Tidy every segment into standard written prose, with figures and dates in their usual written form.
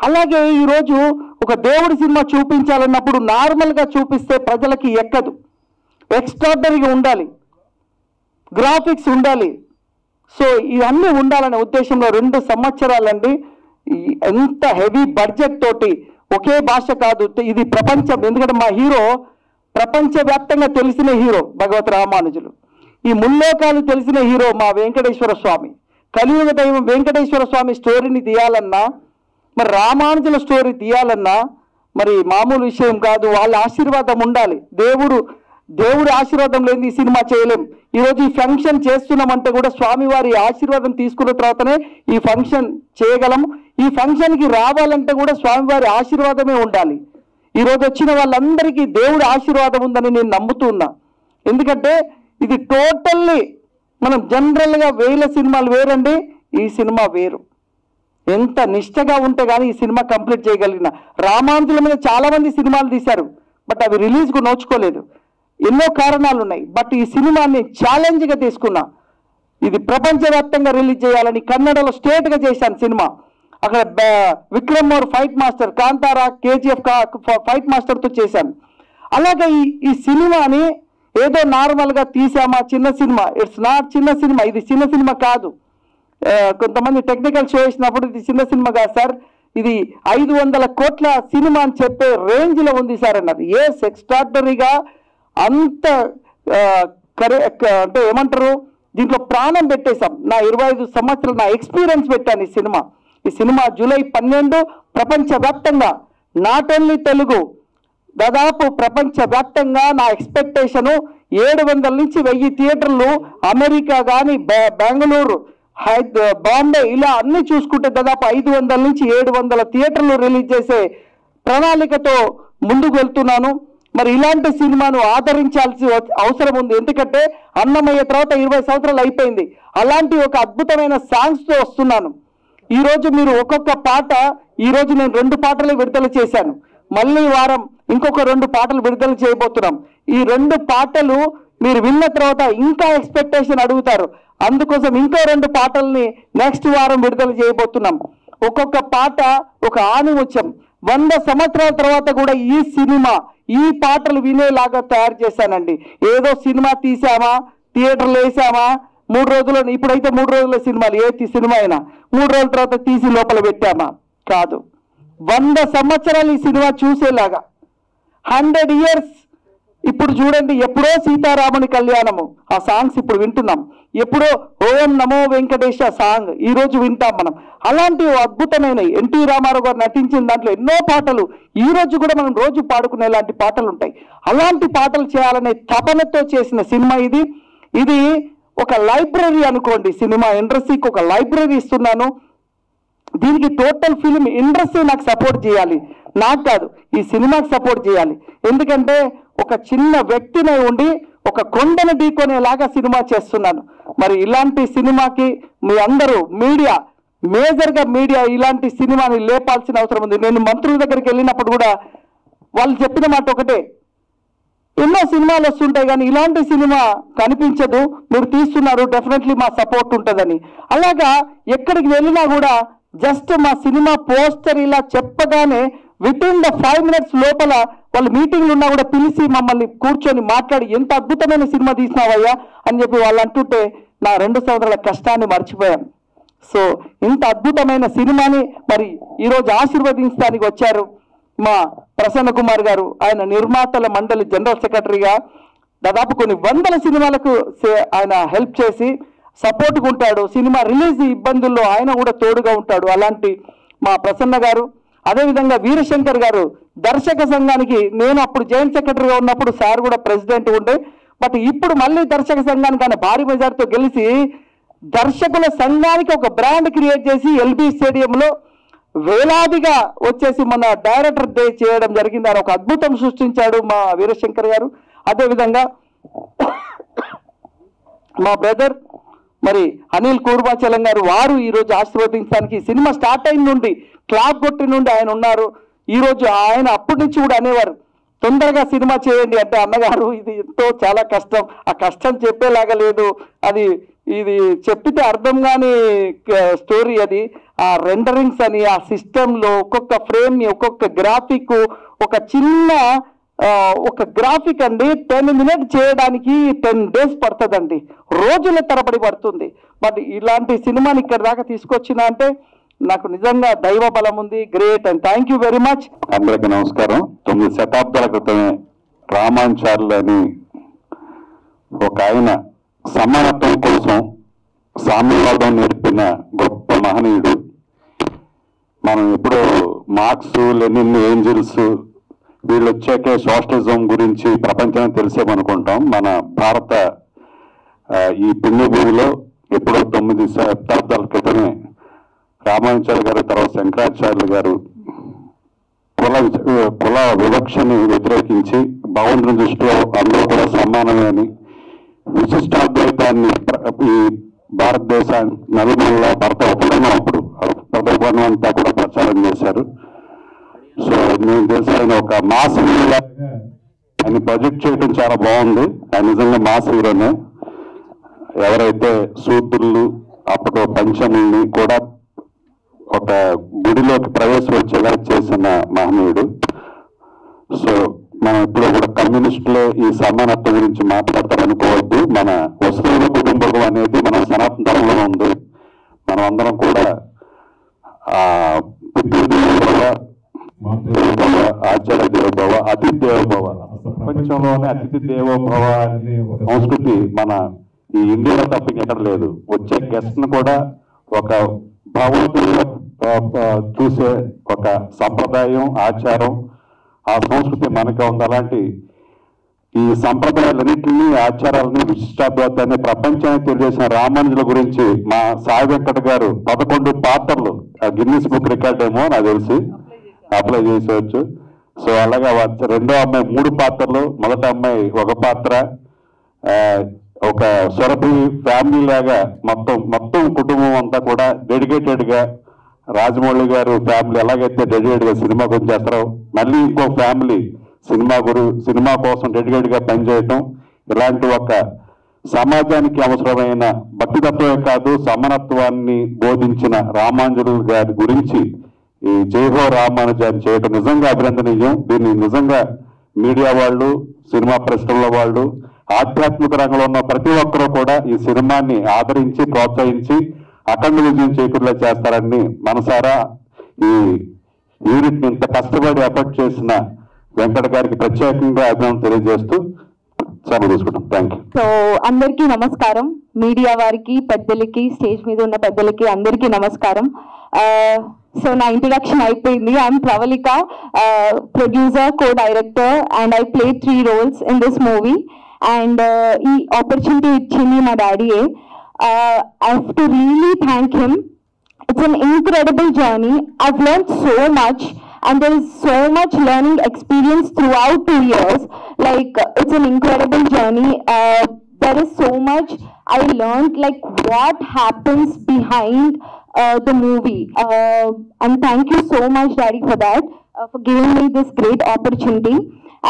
అలాగే ఈరోజు ఒక దేవుడి సినిమా చూపించాలన్నప్పుడు నార్మల్గా చూపిస్తే ప్రజలకి ఎక్కదు, ఎక్స్ట్రాడనరీగా ఉండాలి, గ్రాఫిక్స్ ఉండాలి. సో ఇవన్నీ ఉండాలనే ఉద్దేశంలో 2 సంవత్సరాలండి ఎంత హెవీ బడ్జెట్ తోటి, ఒకే భాష కాదు ఇది ప్రపంచం, ఎందుకంటే మా హీరో ప్రపంచవ్యాప్తంగా తెలిసిన హీరో భగవత్ రామానుజులు, ఈ ముల్లోకాలు తెలిసిన హీరో మా వెంకటేశ్వర స్వామి, కలియుగ దైవం వెంకటేశ్వర స్వామి స్టోరీని తీయాలన్నా, మరి రామానుజుల స్టోరీ తీయాలన్నా మరి మామూలు విషయం కాదు. వాళ్ళ ఆశీర్వాదం ఉండాలి. దేవుడి ఆశీర్వాదం లేని ఈ సినిమా చేయలేం. ఈరోజు ఈ ఫంక్షన్ చేస్తున్నామంటే కూడా స్వామివారి ఆశీర్వాదం తీసుకున్న తర్వాతనే ఈ ఫంక్షన్ చేయగలము. ఈ ఫంక్షన్కి రావాలంటే కూడా స్వామివారి ఆశీర్వాదమే ఉండాలి. ఈరోజు వచ్చిన వాళ్ళందరికీ దేవుడి ఆశీర్వాదం ఉందని నేను నమ్ముతున్నా. ఎందుకంటే ఇది టోటల్లీ మనం జనరల్గా 1000 సినిమాలు వేరండి, ఈ సినిమా వేరు. ఎంత నిష్టగా ఉంటే కానీ ఈ సినిమా కంప్లీట్ చేయగలిగిన. రామానుజుల మీద చాలామంది సినిమాలు తీశారు, బట్ అవి రిలీజ్కు నోచుకోలేదు. ఎన్నో కారణాలు ఉన్నాయి. బట్ ఈ సినిమాని ఛాలెంజ్గా తీసుకున్నా. ఇది ప్రపంచవ్యాప్తంగా రిలీజ్ చేయాలని కన్నడలో స్టేట్గా చేశాను సినిమా. అక్కడ Vikram Mor fight master, Kantara, KGF fight మాస్టర్తో చేశాను. అలాగే ఈ సినిమాని ఏదో నార్మల్గా తీసామా, చిన్న సినిమా, ఇట్స్ నాట్ చిన్న సినిమా, ఇది చిన్న సినిమా కాదు. కొంతమంది టెక్నికల్ షో వేసినప్పుడు ఇది చిన్న సినిమా కాదు సార్, ఇది 500 కోట్ల సినిమా అని చెప్పే రేంజ్లో ఉంది సార్ అన్నది. ఎక్స్ట్రాడనరీగా అంత అంటే ఏమంటారు, దీంట్లో ప్రాణం పెట్టేశాం. నా 25 సంవత్సరాలు నా ఎక్స్పీరియన్స్ పెట్టాను ఈ సినిమా జూలై 12 ప్రపంచవ్యాప్తంగా, నాట్ ఓన్లీ తెలుగు, దాదాపు ప్రపంచవ్యాప్తంగా నా ఎక్స్పెక్టేషను 700 నుంచి 1000 థియేటర్లు, అమెరికా కానీ బెంగళూరు, బాంబే, ఇలా అన్ని చూసుకుంటే దాదాపు 500 నుంచి 700 థియేటర్లు రిలీజ్ చేసే ప్రణాళికతో ముందుకు వెళ్తున్నాను. మరి ఇలాంటి సినిమాను ఆదరించాల్సి అవసరం ఉంది. ఎందుకంటే అన్నమయ్య తర్వాత 20 సంవత్సరాలు అయిపోయింది. అలాంటి ఒక అద్భుతమైన సాంగ్స్తో వస్తున్నాను. ఈరోజు మీరు ఒక్కొక్క పాట, ఈరోజు నేను 2 పాటలు విడుదల చేశాను. మళ్ళీ వారం ఇంకొక 2 పాటలు విడుదల చేయబోతున్నాం. ఈ 2 పాటలు మీరు విన్న తర్వాత ఇంకా ఎక్స్పెక్టేషన్ అడుగుతారు. అందుకోసం ఇంకో 2 పాటల్ని నెక్స్ట్ వారం విడుదల చేయబోతున్నాం. ఒక్కొక్క పాట ఒక ఆణిముత్యం. 100 సంవత్సరాల తర్వాత కూడా ఈ సినిమా, ఈ పాటలు వినేలాగా తయారు చేశానండి. ఏదో సినిమా తీసామా, థియేటర్లు వేసామా, 3 రోజులు, ఇప్పుడైతే 3 రోజుల సినిమాలు, ఏ సినిమా అయినా 3 రోజుల తర్వాత తీసి లోపల పెట్టామా, కాదు. 100 సంవత్సరాలు ఈ సినిమా చూసేలాగా, 100 years. ఇప్పుడు చూడండి, ఎప్పుడో సీతారాముని కళ్యాణము ఆ సాంగ్స్ ఇప్పుడు వింటున్నాం. ఎప్పుడో ఓం నమో వెంకటేశ సాంగ్ ఈరోజు వింటాం మనం. అలాంటి అద్భుతమైన ఎన్టీ రామారావు గారు నటించిన దాంట్లో ఎన్నో పాటలు ఈ రోజు కూడా మనం రోజు పాడుకునే లాంటి పాటలు ఉంటాయి. అలాంటి పాటలు చేయాలనే తపనతో చేసిన సినిమా ఇది. ఇది ఒక లైబ్రరీ అనుకోండి. సినిమా ఇండస్ట్రీకి ఒక లైబ్రరీ ఇస్తున్నాను. దీనికి టోటల్ ఫిలిం ఇండస్ట్రీ నాకు సపోర్ట్ చేయాలి, నాకు కాదు, ఈ సినిమాకి సపోర్ట్ చేయాలి. ఎందుకంటే ఒక చిన్న వ్యక్తిని ఉండి ఒక కొండను ఢీకొనేలాగా సినిమా చేస్తున్నాను. మరి ఇలాంటి సినిమాకి మీ అందరూ మీడియా, మేజర్గా మీడియా ఇలాంటి సినిమాని లేపాల్సిన అవసరం ఉంది. నేను మంత్రుల దగ్గరికి వెళ్ళినప్పుడు కూడా వాళ్ళు చెప్పిన మాట ఒకటే, ఎన్నో సినిమాలు వస్తుంటాయి కానీ ఇలాంటి సినిమా కనిపించదు, మీరు తీస్తున్నారు, డెఫినెట్లీ మా సపోర్ట్ ఉంటుందని. అలాగా ఎక్కడికి వెళ్ళినా కూడా జస్ట్ మా సినిమా పోస్టర్ ఇలా చెప్పగానే వితిన్ ద 5 minutes లోపల వాళ్ళు మీటింగ్లు ఉన్నా కూడా పిలిచి మమ్మల్ని కూర్చొని మాట్లాడి ఎంత అద్భుతమైన సినిమా తీసినావయ్యా అని చెప్పి వాళ్ళు అంటుంటే నా 2 సంవత్సరాల కష్టాన్ని మర్చిపోయాను. సో ఇంత అద్భుతమైన సినిమాని మరి ఈరోజు ఆశీర్వదించడానికి వచ్చారు మా ప్రసన్న కుమార్ గారు. ఆయన నిర్మాతల మండలి జనరల్ సెక్రటరీగా దాదాపు కొన్ని 100 సినిమాలకు ఆయన హెల్ప్ చేసి సపోర్ట్గా ఉంటాడు. సినిమా రిలీజ్ ఇబ్బందుల్లో ఆయన కూడా తోడుగా ఉంటాడు. అలాంటి మా ప్రసన్న గారు, అదేవిధంగా వీరశంకర్ గారు దర్శక సంఘానికి, నేను అప్పుడు జాయింట్ సెక్రటరీగా ఉన్నప్పుడు సార్ కూడా ప్రెసిడెంట్ ఉండే, బట్ ఇప్పుడు మళ్ళీ దర్శక సంఘానికి ఆయన భారీ మెజార్టీతో గెలిచి దర్శకుల సంఘానికి ఒక బ్రాండ్ క్రియేట్ చేసి ఎల్బీ స్టేడియంలో వేలాదిగా వచ్చేసి మన డైరెక్టర్ డే చేయడం జరిగింది. ఆయన ఒక అద్భుతం సృష్టించాడు మా వీరశంకర్ గారు. అదేవిధంగా మా బ్రదర్ మరి అనిల్ కూర్మాచలం గారు, వారు ఈరోజు ఆశీర్వదించడానికి సినిమా స్టార్ట్ అయిన నుండి క్లాప్ కొట్టి నుండి ఆయన ఉన్నారు. ఈరోజు ఆయన అప్పటి నుంచి కూడా అనేవారు, తొందరగా సినిమా చేయండి అంటే, అన్నగారు ఇది ఎంతో చాలా కష్టం, ఆ కష్టం చెప్పేలాగా లేదు, అది ఇది చెప్పితే అర్థం కాని స్టోరీ అది. ఆ రెండరింగ్స్ అని ఆ సిస్టంలో ఒక్కొక్క ఫ్రేమ్ని ఒక్కొక్క గ్రాఫిక్ ఒక చిన్న ఒక గ్రాఫిక్ అండి 10 minutes చేయడానికి 10 days పడుతుందండి, రోజుల తరబడి పడుతుంది. బట్ ఇలాంటి సినిమాని ఇక్కడ దాకా తీసుకొచ్చిన అంటే నాకు నిజంగా దైవ బలం ఉంది. Great and thank you very much. అందరికీ నమస్కారం. 9 శతాబ్దాల క్రితమే రామానుజాచార్యులు అని ఒక ఆయన సమానత్వం కోసం సామ్యవాదం నేర్పిన గొప్ప మహనీయుడు. మనం ఎప్పుడో మార్క్స్, లెనిన్, ఏంజల్స్ వీళ్ళు వచ్చాకే సోషలిజం గురించి ప్రపంచానికి తెలిసేమనుకుంటాం. మన భారత ఈ పుణ్యభూమిలో ఎప్పుడో 9 శతాబ్దాల క్రితమే రామానుజాచార్య గారు, తర్వాత శంకరాచార్యులు గారు కుల వివక్షని వ్యతిరేకించి భగవంతుని దృష్టిలో అందరూ కూడా సమానమే అని విశిష్టాద్వైతాన్ని ఈ భారతదేశాన్ని నలుమూల భరత ఉపకరణం అప్పుడు ఉపకరణం అంతా కూడా ప్రచారం చేశారు. సో నేను తెలిసి ఆయన ఒక మాస్ హీరో ఆయన ప్రొజెక్ట్ చేయడం చాలా బాగుంది. ఆయన నిజంగా మాస్ హీరోనే. ఎవరైతే శూద్రులు అప్పటి పంచముల్ని కూడా ఒక గుడిలోకి ప్రవేశించేలా చేసిన మహనీయుడు. సో మనం ఇప్పుడు కూడా కమ్యూనిస్టులే ఈ సమానత్వం గురించి మాట్లాడతారనుకోవద్దు. మన వసుదైవ కుటుంబం అనేది మన సనాతన ధర్మంలో ఉంది. మనం అందరం కూడా ఆచార్య దేవోభవ, అతిథి దేవోభవ, ప్రపంచంలోనే అతిథి దేవోభవ అనే సంస్కృతి మన ఈ ఇండియాలో తప్ప ఎక్కడ లేదు. వచ్చే గెస్ట్ ను కూడా ఒక భగవంతుడిగా చూసే ఒక సంప్రదాయం, ఆచారం, ఆ సంస్కృతి మనకే ఉంది. అలాంటి ఈ సంప్రదాయాలన్నింటినీ, ఆచారాలని, విశిష్టాద్వైతాన్ని ప్రపంచానికి తెలియజేసిన రామానుజుల గురించి మా సాయి వెంకట్ గారు 11 పాత్రలు గిన్నిస్ బుక్ రికార్డ్ ఏమో నాకు తెలిసి అప్లై చేసేవచ్చు. సో అలాగా రెండో అమ్మాయి 3 పాత్రలు, మొదటి అమ్మాయి 1 పాత్ర, ఒక సురభి ఫ్యామిలీ లాగా మొత్తం కుటుంబం అంతా కూడా డెడికేటెడ్ గా రాజమౌళి గారు ఫ్యామిలీ ఎలాగైతే డెడికేటెడ్ గా సినిమా గురించి చేస్తారో మళ్ళీ ఇంకో ఫ్యామిలీ సినిమా కోసం డెడికేటెడ్ గా పనిచేయటం, ఇలాంటి ఒక సమాజానికి అవసరమైన భక్తితత్వమే కాదు సమానత్వాన్ని బోధించిన రామానుజులు గారి గురించి ఈ జైహో రామానుజాన్ని చేయటం నిజంగా అభినందనీయం. దీన్ని నిజంగా మీడియా వాళ్ళు, సినిమా పరిశ్రమల వాళ్ళు, ఆధ్యాత్మిక రంగంలో ఉన్న ప్రతి ఒక్కరూ కూడా ఈ సినిమాని ఆదరించి ప్రోత్సహించి అఖండ విజయం చేకూరేలా చేస్తారని మనసారా ఈ యూనిట్ ఇంత కష్టపడి ఎఫర్ట్ చేసిన వెంకట గారికి ప్రత్యేకంగా అభినందన తెలియజేస్తూ సెలవు తీసుకుంటాం. Thank you. సో అందరికీ నమస్కారం. మీడియా వారికి, పెద్దలకి, స్టేజ్ మీద ఉన్న పెద్దలకి అందరికీ నమస్కారం. సో నా ఇంట్రడక్షన్ అయిపోయింది. I'm Pravalika, producer, co-director, and I play 3 roles in this movie. And ఈ ఆపర్చునిటీ ఇచ్చింది మా డాడీయే. I have to really thank him. It's an incredible journey. I've learned so much, and there is so much learning experience throughout 2 years. Like it's an incredible journey. There is so much I learned, like what happens behind the movie. And thank you so much, Daddy, for that, for giving me this great opportunity.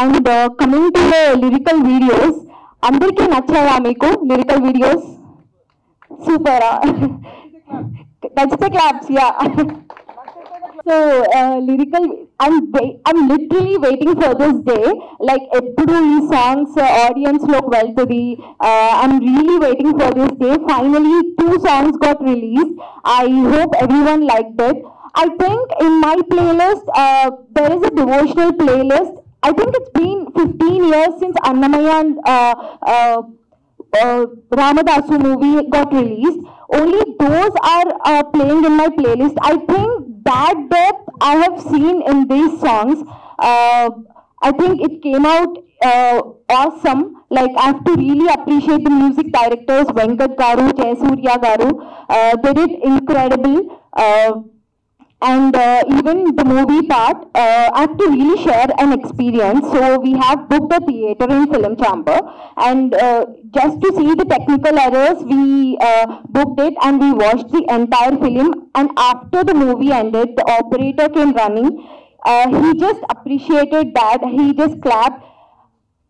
And coming to the lyrical videos, అందరికీ నచ్చాయా మీకు lyrical videos? Super. That's the claps, yeah. So lyrical, I'm literally waiting for this day. Like eppudu ee songs audience lok veltadi. I'm really waiting for this day. Finally 2 songs got released. I hope everyone liked it. I think in my playlist there is a devotional playlist. I think it's been 15 years since Annamaya and Ramadasu movie got released. Only those are playing in my playlist. I think that depth I have seen in these songs. I think it came out awesome. Like I have to really appreciate the music directors, Venkat Garu, Jayasurya Garu. They did incredible. And even the movie part, I have to really share an experience. So we have booked a theater in Film Chamber, and just to see the technical errors, we booked it and we watched the entire film. And after the movie ended, the operator came running. He just appreciated that. He just clapped.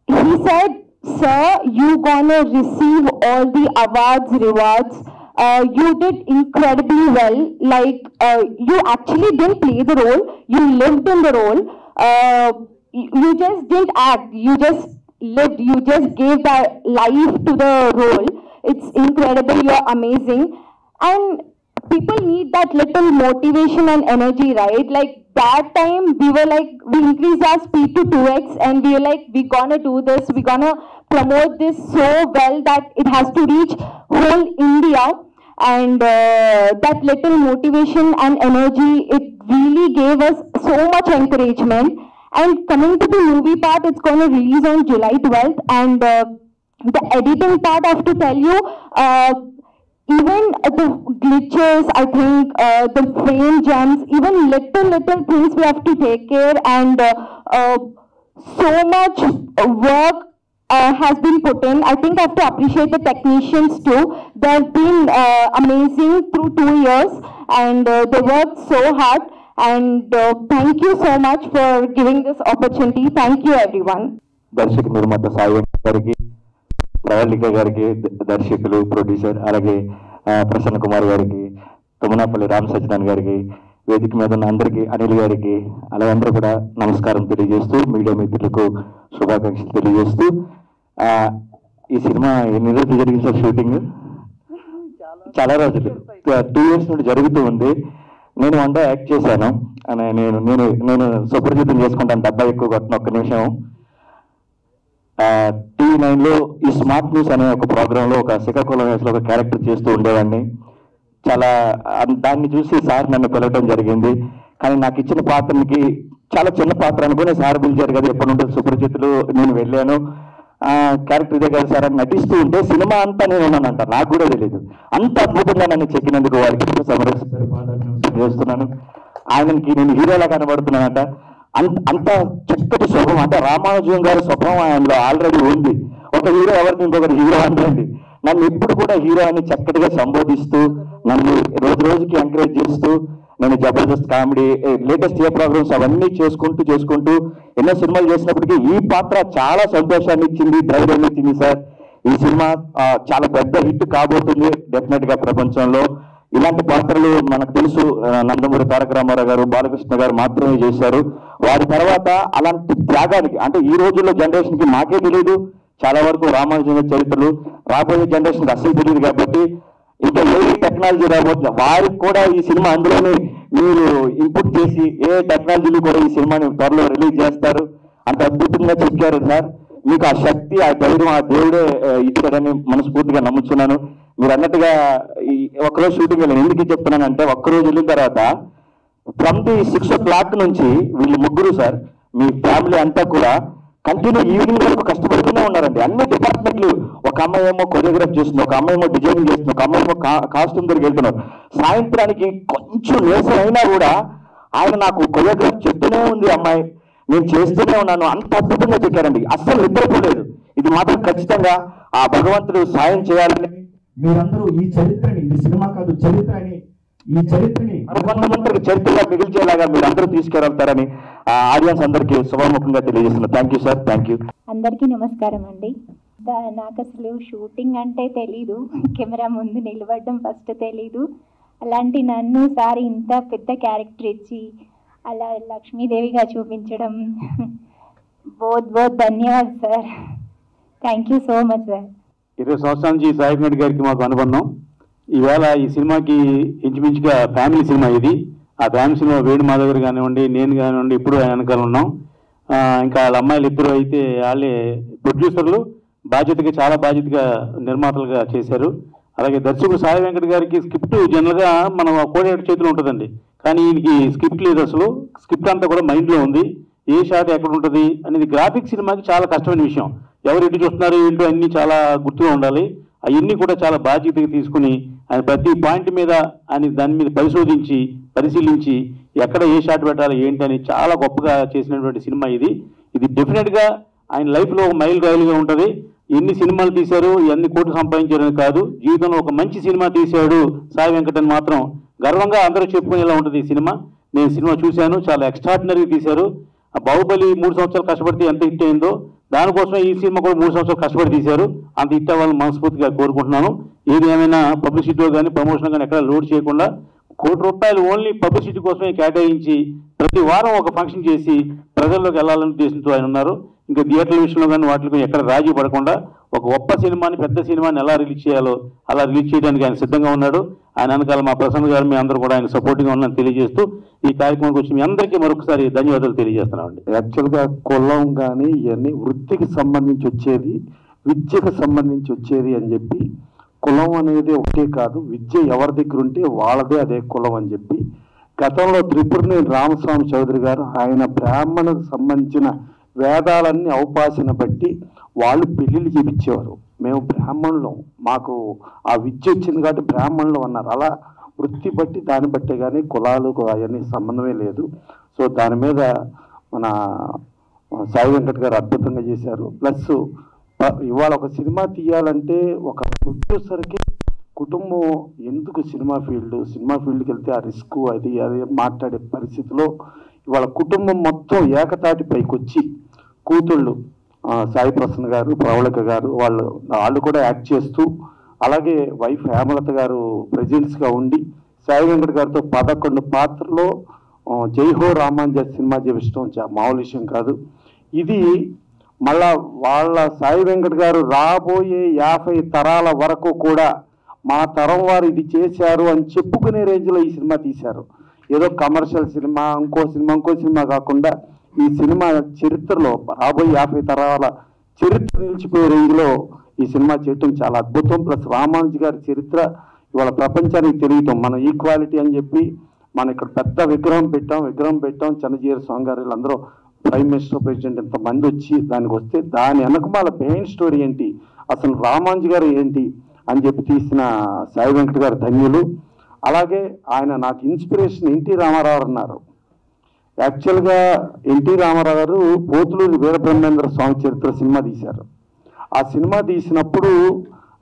He said, sir, you gonna receive all the awards, rewards. You did incredibly well. Like, you actually didn't play the role, you lived in the role. You just didn't act, you just lived, you just gave that life to the role. It's incredible, you're amazing. And people need that little motivation and energy, right? Like, that time we were like, we increased our speed to 2x and we were like, we're gonna do this, we're gonna promote this so well that it has to reach whole India. And that little motivation and energy, it really gave us so much encouragement. And coming to the movie part, it's going to release on July 12th. And the editing part, I have to tell you, even the glitches, I think, the frame jumps, even little things we have to take care. And so much work has been put in. I think I have to appreciate the technicians too. They've been amazing through 2 years, and they worked so hard. And thank you so much for giving this opportunity. Thank you, everyone. దర్శక నిర్మాత సాయి గారికి, ప్రవళిక గారికి, దర్శకులు, producer, అలాగే ప్రసన్న కుమార్ గారికి, తుమ్మనాపల్లి రామ్ సత్యనారాయణ గారికి, వేదిక మీద ఉన్న అందరికీ, అనిల్ గారికి, అలాగే అందరూ కూడా నమస్కారం తెలియజేస్తూ, మీడియా మిత్రులకు శుభాకాంక్షలు తెలియజేస్తూ, ఈ సినిమా ఎన్ని రోజులు జరిగింది సార్ షూటింగ్? చాలా రోజులు, 2 years నుండి జరుగుతూ ఉంది. నేను 1 day యాక్ట్ చేశాను. నేను సుప్రజితం చేసుకుంటాను, డబ్బా ఎక్కువ కొట్టిన. ఒక్క నిమిషం. TV9లో ఈ స్మార్ట్ న్యూస్ అనే ఒక ప్రోగ్రాంలో ఒక శ్రీకాకుళం వయసులో ఒక క్యారెక్టర్ చేస్తూ ఉండేవాడిని. చాలా దాన్ని చూసి సార్ నన్ను పిలవడం జరిగింది. కానీ నాకు ఇచ్చిన పాత్రకి చాలా చిన్న పాత్ర అనుకుని సార్ పిలిచారు కదా, ఎప్పటి నుండి సుప్రజితులు నేను వెళ్ళాను, క్యారెక్టర్ ఇదే కదా సార్ అని నటిస్తూ ఉంటే సినిమా అంతా నేను ఉన్నానంట, నాకు కూడా తెలియదు. అంత అద్భుతంగా నన్ను చెక్కినందుకు వారికి చేస్తున్నాను. ఆయనకి నేను హీరోలా కనబడుతున్నానంట. అంత చక్కటి స్వభావం, అంటే రామానుజం గారి స్వభావం ఆయనలో ఆల్రెడీ ఉంది. ఒక హీరో ఎవరికి ఇంకొకటి హీరో అంటండి. నన్ను ఎప్పుడు కూడా హీరో అని చక్కటిగా సంబోధిస్తూ, నన్ను రోజు రోజుకి ఎంకరేజ్ చేస్తూ, నేను జబర్దస్త్ కామెడీ, లేటెస్ట్ ఏ ప్రోగ్రామ్స్ అవన్నీ చేసుకుంటూ ఎన్నో సినిమాలు చేసినప్పటికీ ఈ పాత్ర చాలా సంతోషాన్ని ఇచ్చింది, ధైర్యాన్ని ఇచ్చింది సార్. ఈ సినిమా చాలా పెద్ద హిట్ కాబోతుంది డెఫినెట్ గా ప్రపంచంలో. ఇలాంటి పాత్రలు మనకు తెలుసు, నందమూరి తారక రామారావు గారు, బాలకృష్ణ గారు మాత్రమే చేశారు. వారి తర్వాత అలాంటి త్యాగానికి, అంటే ఈ రోజుల్లో జనరేషన్ కి మాకే తెలియదు చాలా వరకు రామానుజం చరిత్రలు, రాబోయే జనరేషన్ కి అస్సలు తెలియదు. కాబట్టి ఇంకా ఏ టెక్నాలజీ రాబోతుంది, వారికి కూడా ఈ సినిమా అందులోనే మీరు ఇన్పుట్ చేసి ఏ టెక్నాలజీలు కూడా ఈ సినిమాని త్వరలో రిలీజ్ చేస్తారు. అంత అద్భుతంగా చెప్పారు సార్. మీకు ఆ శక్తి, ఆ ధైర్యం ఆ దేవుడే ఇచ్చాడని మనస్ఫూర్తిగా నమ్ముతున్నాను. మీరు అన్నట్టుగా ఈ ఒక్కరోజు షూటింగ్ వెళ్ళాను. ఎందుకు చెప్తున్నానంటే, ఒక్కరోజు వెళ్ళిన తర్వాత ఫ్రమ్ ది 6 o'clock నుంచి వీళ్ళు ముగ్గురు సార్, మీ ఫ్యామిలీ అంతా కూడా కంటిన్యూ ఈవినింగ్ వరకు కష్టపడుతూనే ఉన్నారండి. అన్ని డిపార్ట్మెంట్లు, ఒక అమ్మాయి ఏమో కొరియోగ్రాఫ్ చేస్తుంది, ఒక అమ్మాయి ఏమో డిజైనింగ్ చేస్తుంది, ఒక అమ్మాయి ఏమో కాస్ట్యూమ్ దగ్గరికి వెళ్తున్నారు. సాయంత్రానికి కొంచెం నీరసం అయినా కూడా ఆయన నాకు కొరియోగ్రాఫ్ చెప్తూనే ఉంది అమ్మాయి, నేను చేస్తూనే ఉన్నాను. అంత అద్భుతంగా చెప్పారండి. అస్సలు నిద్రపోలేదు. ఇది మాత్రం ఖచ్చితంగా ఆ భగవంతుడు సాయం చేయాలని మీరందరూ ఈ చరిత్రని, ఇది సినిమా కాదు చరిత్ర అని, ఈ చరిత్రని మరికొంతమందికి చరిత్రగా మిగిల్చేలాగా మీరు అందరూ తీసుకెళ్తారని ఆడియన్స్ అందరికీ శుభముఖంగా తెలియజేస్తున్నారు. Thank you sir, thank you. అందరికీ నమస్కారం అండి. నాకు అసలు షూటింగ్ అంటే తెలీదు, కెమెరా ముందు నిలబడడం ఫస్ట్ తెలీదు. అలాంటి నన్ను సార్ ఇంత పెద్ద క్యారెక్టర్ ఇచ్చి అలా లక్ష్మీదేవిగా చూపించడం బోత్ ధన్యవాదాలు sir. Thank you so much sir. 20 సంవత్సరాల నుంచి సాయి వెంకట్ గారికి మాకు అనుబంధం. ఈవేళ ఈ సినిమాకి ఇంచుమించుగా ఫ్యామిలీ సినిమా ఇది. ఆ ఫ్యామిలీ సినిమా వేణు మాధవ్ గారు కానివ్వండి, నేను కానివ్వండి, ఇప్పుడు ఆయన వెనకాల ఉన్నాం. ఇంకా వాళ్ళ అమ్మాయిలు ఇద్దరు అయితే వాళ్ళే ప్రొడ్యూసర్లు, చాలా బాధ్యతగా నిర్మాతలుగా చేశారు. అలాగే దర్శకుడు సాయి వెంకట్ గారికి స్క్రిప్ట్ జనరల్గా మనం కోడేటి చేతిలో ఉంటుందండి, కానీ ఈయనకి స్క్రిప్ట్ లేదు. అసలు స్క్రిప్ట్ అంతా కూడా మైండ్లో ఉంది. ఏ షాట్ ఎక్కడ ఉంటుంది అనేది గ్రాఫిక్ సినిమాకి చాలా కష్టమైన విషయం. ఎవరు ఎటు చూస్తున్నారు ఏంటో అన్నీ చాలా గుర్తుగా ఉండాలి. అవన్నీ కూడా చాలా బాధ్యతగా తీసుకుని ఆయన ప్రతి పాయింట్ మీద ఆయన దాని మీద పరిశీలించి ఎక్కడ ఏ షాట్ పెట్టాలి ఏంటని చాలా గొప్పగా చేసినటువంటి సినిమా ఇది. డెఫినెట్గా ఆయన లైఫ్లో ఒక మైల్ రాయిలుగా ఉంటుంది. ఎన్ని సినిమాలు తీశారు, ఎన్ని కోట్లు సంపాదించారని కాదు, జీవితంలో ఒక మంచి సినిమా తీశాడు సాయి వెంకట్ అని మాత్రం గర్వంగా అందరూ చెప్పుకునేలా ఉంటుంది ఈ సినిమా. నేను సినిమా చూశాను, చాలా ఎక్స్ట్రాడినరీగా తీశారు. ఆ బాహుబలి 3 సంవత్సరాలు కష్టపడితే ఎంత హిట్ అయిందో దానికోసమే ఈ సినిమా కూడా 3 సంవత్సరాలు కష్టపడి తీశారు. అంత హిట్ అవ్వాలని మనస్ఫూర్తిగా కోరుకుంటున్నాను. ఏది ఏమైనా పబ్లిసిటీలో కానీ ప్రమోషన్ కానీ ఎక్కడ లోడ్ చేయకుండా ₹1 కోటి ఓన్లీ పబ్లిసిటీ కోసమే కేటాయించి ప్రతి వారం ఒక ఫంక్షన్ చేసి ప్రజల్లోకి వెళ్ళాలని ఉద్దేశంతో ఆయన ఉన్నారు. ఇంకా థియేటర్ల విషయంలో కానీ వాటికి ఎక్కడ రాజీ పడకుండా ఒక గొప్ప సినిమాని, పెద్ద సినిమాని ఎలా రిలీజ్ చేయాలో అలా రిలీజ్ చేయడానికి ఆయన సిద్ధంగా ఉన్నాడు. ఆయన వెనకాల మా ప్రసన్న గారు మీ అందరూ కూడా ఆయన సపోర్టింగ్గా ఉన్నారని తెలియజేస్తూ ఈ కార్యక్రమానికి వచ్చి మీ అందరికీ మరొకసారి ధన్యవాదాలు తెలియజేస్తున్నామండి. యాక్చువల్గా కులం కానీ ఇవన్నీ వృత్తికి సంబంధించి వచ్చేది, విద్యకు సంబంధించి వచ్చేది అని చెప్పి, కులం అనేది ఒకటే కాదు, విద్య ఎవరి దగ్గర ఉంటే వాళ్ళదే అదే కులం అని చెప్పి గతంలో త్రిపురనేని రామస్వామి చౌదరి గారు ఆయన బ్రాహ్మణకు సంబంధించిన వేదాలన్నీ అవపాసన బట్టి వాళ్ళు పెళ్లిళ్ళు చేపించేవారు. మేము బ్రాహ్మణులం, మాకు ఆ విద్య వచ్చింది కాబట్టి బ్రాహ్మణులం అన్నారు. అలా వృత్తి బట్టి దాన్ని బట్టే కానీ కులాలు అవన్నీ సంబంధమే లేదు. సో దాని మీద మన సాయి వెంకట్ గారు అద్భుతంగా చేశారు. ప్లస్ ఇవాళ ఒక సినిమా తీయాలంటే ఒక ప్రొడ్యూసర్కి కుటుంబం ఎందుకు సినిమా ఫీల్డ్కి వెళ్తే ఆ రిస్క్ అది మాట్లాడే పరిస్థితిలో ఇవాళ కుటుంబం మొత్తం ఏకతాటి పైకి వచ్చి కూతుళ్ళు సాయి ప్రసన్న గారు, ప్రవళిక గారు వాళ్ళు కూడా యాక్ట్ చేస్తూ, అలాగే వైఫ్ హేమలత గారు ప్రెజెంట్స్గా ఉండి సాయి వెంకట్ గారితో 11 పాత్రలో జైహో రామాంజ సినిమా చేపించడం మామూలు విషయం కాదు. ఇది మళ్ళా వాళ్ళ సాయి వెంకట్ గారు రాబోయే 50 తరాల వరకు కూడా మా తరం వారు ఇది చేశారు అని చెప్పుకునే రేంజ్లో ఈ సినిమా తీశారు. ఏదో కమర్షియల్ సినిమా ఇంకో సినిమా కాకుండా ఈ సినిమా చరిత్రలో రాబోయే 50 తరాల చరిత్ర నిలిచిపోయే రేంజ్లో ఈ సినిమా చేయటం చాలా అద్భుతం. ప్లస్ రామానుజు గారి చరిత్ర ఇవాళ ప్రపంచానికి తెలియటం, మన ఈక్వాలిటీ అని చెప్పి మనం ఇక్కడ పెద్ద విగ్రహం పెట్టాం. చంద్రజీవి స్వామి గారు వీళ్ళందరూ ప్రైమ్ మినిస్టర్, ప్రెసిడెంట్ ఇంతమంది వచ్చి దానికి వస్తే దాని వెనకమాల బిహైండ్ స్టోరీ ఏంటి, అసలు రామానుజు గారు ఏంటి అని చెప్పి తీసిన సాయి వెంకట్ గారు ధన్యులు. అలాగే ఆయన నాకు ఇన్స్పిరేషన్ ఎన్టీ రామారావు అన్నారు. యాక్చువల్గా ఎన్టీ రామారావు గారు పోతులూరి వీరబ్రహ్మేంద్ర స్వామి చరిత్ర సినిమా తీశారు. ఆ సినిమా తీసినప్పుడు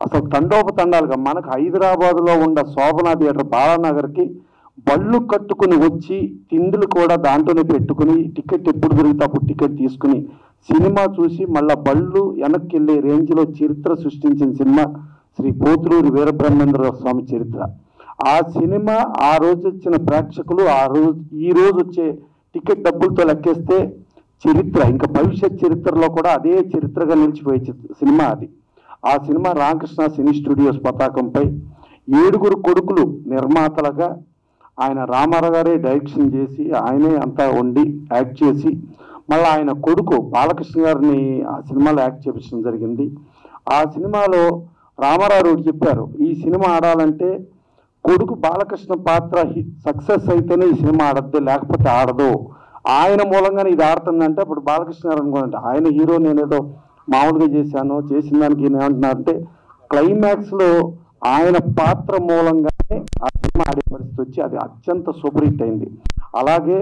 అసలు తండోపతండాలుగా మనకు హైదరాబాద్లో ఉన్న శోభనా థియేటర్ బాలానగర్కి బళ్ళు కట్టుకుని వచ్చి తిండులు కూడా దాంట్లోనే పెట్టుకుని టికెట్ ఎప్పుడు దొరికితే అప్పుడు టికెట్ తీసుకుని సినిమా చూసి మళ్ళా బళ్ళు వెనక్కి వెళ్ళే రేంజ్లో చరిత్ర సృష్టించిన సినిమా శ్రీ పోతులూరి వీరబ్రహ్మేంద్ర స్వామి చరిత్ర. ఆ సినిమా ఆ రోజు వచ్చిన ప్రేక్షకులు ఈ రోజు వచ్చే టికెట్ డబ్బులతో లెక్కేస్తే చరిత్ర, ఇంకా భవిష్యత్ చరిత్రలో కూడా అదే చరిత్రగా నిలిచిపోయే సినిమా అది. ఆ సినిమా రామకృష్ణ సినీ స్టూడియోస్ పతాకంపై 7 కొడుకులు నిర్మాతలుగా ఆయన రామారావు గారే డైరెక్షన్ చేసి ఆయనే అంతా వండి యాక్ట్ చేసి మళ్ళీ ఆయన కొడుకు బాలకృష్ణ గారిని ఆ సినిమాలో యాక్ట్ చేయించడం జరిగింది. ఆ సినిమాలో రామారావు చెప్పారు, ఈ సినిమా ఆడాలంటే కొడుకు బాలకృష్ణ పాత్ర సక్సెస్ అయితేనే ఈ సినిమా ఆడద్దు, లేకపోతే ఆడదు. ఆయన మూలంగానే ఇది ఆడుతుందంటే అప్పుడు బాలకృష్ణ గారు అనుకోండి ఆయన హీరో, నేనేదో మామూలుగా చేసిన దానికి ఏమంటున్నారంటే క్లైమాక్స్లో ఆయన పాత్ర మూలంగానే ఆ సినిమా ఆడే పరిస్థితి వచ్చి అది అత్యంత సూపర్ హిట్ అయింది. అలాగే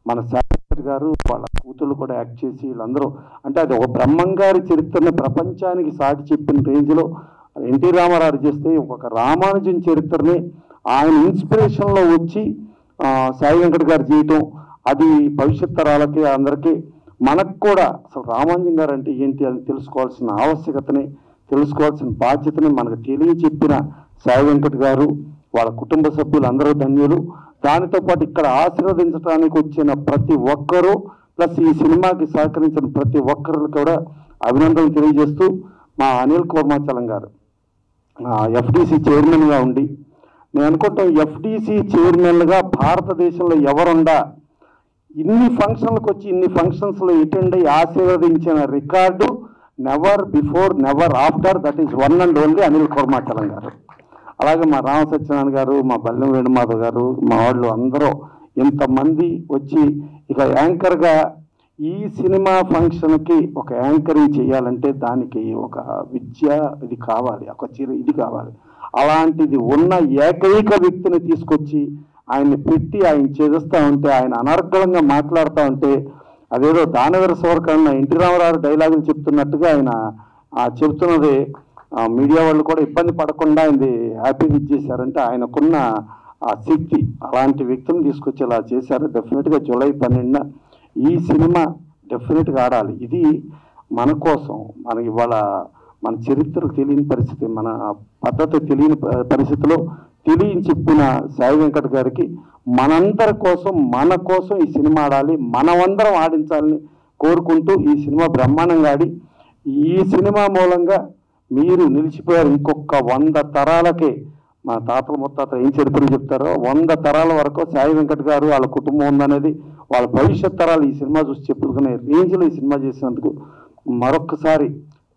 మన సాయి గారు వాళ్ళ కూతుళ్ళు కూడా యాక్ట్ చేసి వీళ్ళందరూ అంటే అది ఒక బ్రహ్మంగారి చరిత్రని ప్రపంచానికి సాటి చెప్పిన రేంజ్లో ఎన్టీ రామారావు చేస్తే ఒక రామానుజన్ చరిత్రని ఆయన ఇన్స్పిరేషన్లో వచ్చి సాయి వెంకట్ గారు చేయటం అది భవిష్యత్ తరాలకి అందరికీ మనకు కూడా అసలు రామానుజన్ గారు అంటే ఏంటి అని తెలుసుకోవాల్సిన ఆవశ్యకతని, తెలుసుకోవాల్సిన బాధ్యతని మనకు తెలియచెప్పిన సాయి వెంకట్ గారు వాళ్ళ కుటుంబ సభ్యులు అందరూ ధన్యులు. దానితో పాటు ఇక్కడ ఆశీర్వదించడానికి వచ్చిన ప్రతి ఒక్కరూ ప్లస్ ఈ సినిమాకి సహకరించిన ప్రతి ఒక్కరు కూడా అభినందనలు తెలియజేస్తూ మా అనిల్ కుర్మాచలం గారు ఎఫ్డిసి చైర్మన్గా ఉండి నేను అనుకుంటాం ఎఫ్డిసి చైర్మన్గా భారతదేశంలో ఎవరుండా ఇన్ని ఫంక్షన్లకు వచ్చి ఇన్ని ఫంక్షన్స్లో అటెండ్ అయ్యి ఆశీర్వదించిన record never before never after, that is one and only Anil Kurmachalam గారు. అలాగే మా రామ సత్యనారాయణ గారు, మా బల్లెం వేణుమాధవ్ గారు, మా వాళ్ళు అందరూ ఇంతమంది వచ్చి ఇక యాంకర్గా ఈ సినిమా ఫంక్షన్కి ఒక యాంకరింగ్ చేయాలంటే దానికి ఒక విద్య ఇది కావాలి, ఒక ఇది కావాలి. అలాంటిది ఉన్న ఏకైక వ్యక్తిని తీసుకొచ్చి ఆయన్ని పెట్టి ఆయన చేస్తూ ఉంటే ఆయన అనర్గళంగా మాట్లాడుతూ ఉంటే అదేదో దానవీర సవర్కరణ ఎన్టీ రామారావు డైలాగులు చెప్తున్నట్టుగా ఆయన చెప్తున్నది మీడియా వాళ్ళు కూడా ఇబ్బంది పడకుండా ఆయన హ్యాపీగా ఇచ్చేశారంటే ఆయనకున్న ఆ శక్తి అలాంటి వ్యక్తిని తీసుకొచ్చి ఇలా చేశారు. డెఫినెట్గా జూలై 12న ఈ సినిమా డెఫినెట్గా ఆడాలి. ఇది మన కోసం, మన ఇవాళ మన చరిత్ర తెలియని పరిస్థితి, మన పద్ధతి తెలియని పరిస్థితిలో తెలియచెప్పిన సాయి వెంకట్ గారికి మనందరి కోసం, మన కోసం ఈ సినిమా ఆడాలి, మనమందరం ఆడించాలని కోరుకుంటూ ఈ సినిమా బ్రహ్మాండంగా ఆడి ఈ సినిమా మూలంగా మీరు నిలిచిపోయారు. ఇంకొక 100 తరాలకే మా తాతల ముత్తాతలు ఏం చరిత్ర చెప్తారో 100 తరాల వరకు సాయి వెంకట్ గారు వాళ్ళ కుటుంబం ఉందనేది వాళ్ళ భవిష్యత్ తరాలు ఈ సినిమా చూసి చెప్పుకునే రేంజ్లో ఈ సినిమా చేసినందుకు మరొకసారి